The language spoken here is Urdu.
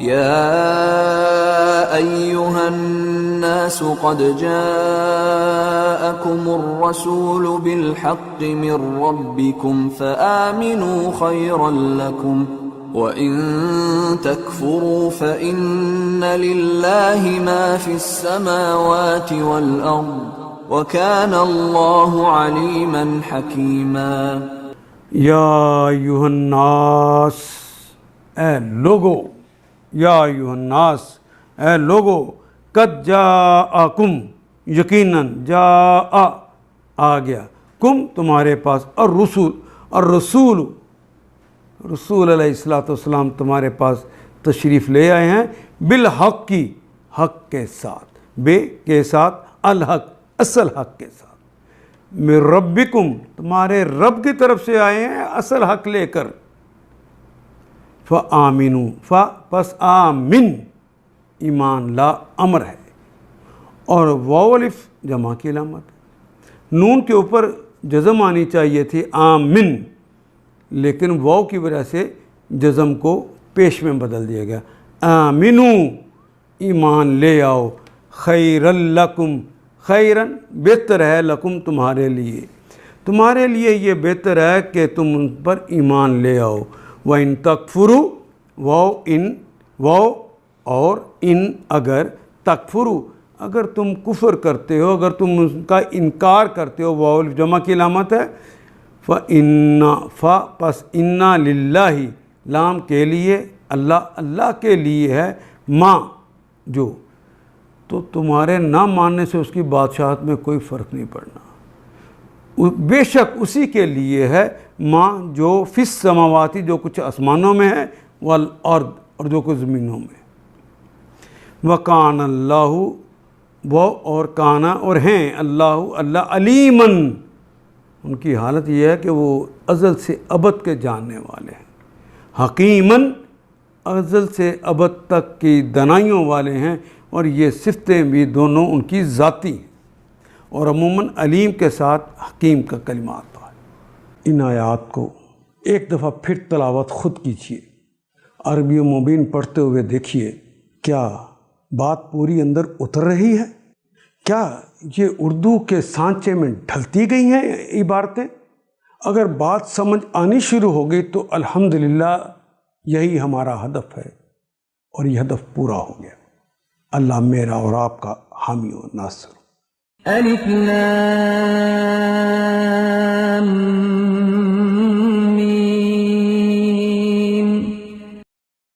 يا أيها الناس قد جاءكم الرسول بالحق من ربكم فآمنوا خيرا لكم وإن تكفروا فإن لله ما في السماوات والأرض وكان الله عليما حكيما۔ یا ایھا الناس، اے لوگو، یا ایھا الناس، اے لوگو، قد جاءکم، یقیناً جاء آ گیا، کم تمہارے پاس، الرسول رسول علیہ السلام تمہارے پاس تشریف لے آئے ہیں، بالحق کی، حق کے ساتھ، بے کے ساتھ، الحق اصل حق کے ساتھ، من ربکم تمہارے رب کی طرف سے آئے ہیں اصل حق لے کر، فآمنوا پس آمن ایمان لا امر ہے، اور واو الف جمع کی علامت ہے، نون کے اوپر جزم آنی چاہیے تھی آمن، لیکن واو کی وجہ سے جزم کو پیش میں بدل دیا گیا، آمنو ایمان لے آؤ، خیرا لکم خیرن بہتر ہے، لکم تمہارے لیے یہ بہتر ہے کہ تم ان پر ایمان لے آؤ، وَإِن تَكْفُرُوا واو اور ان اگر تکفروا اگر تم کفر کرتے ہو، اگر تم ان کا انکار کرتے ہو، واو جمع کی علامت ہے، پس اِنَّا لِلَّهِ لام کے لیے، اللہ کے لیے ہے، ما جو، تو تمہارے نہ ماننے سے اس کی بادشاہت میں کوئی فرق نہیں پڑنا، بے شک اسی کے لیے ہے، ما جو فی السماواتی جو کچھ آسمانوں میں ہے، والارض اور جو کچھ زمینوں میں، وکان اللہ وہ اور کانا اور ہیں اللہ علیمن، ان کی حالت یہ ہے کہ وہ ازل سے ابد کے جاننے والے ہیں، حکیمن ازل سے ابد تک کی دانائیوں والے ہیں، اور یہ صفتیں بھی دونوں ان کی ذاتی ہیں، اور عموماً علیم کے ساتھ حکیم کا کلمہ آتا ہے۔ ان آیات کو ایک دفعہ پھر تلاوت خود کیجیے، عربی و مبین پڑھتے ہوئے دیکھیے، کیا بات پوری اندر اتر رہی ہے؟ کیا یہ اردو کے سانچے میں ڈھلتی گئی ہیں عبارتیں؟ اگر بات سمجھ آنی شروع ہو گئی تو الحمدللہ یہی ہمارا ہدف ہے، اور یہ ہدف پورا ہو گیا۔ اللہ میرا اور آپ کا حامی و ناصر۔ الف لام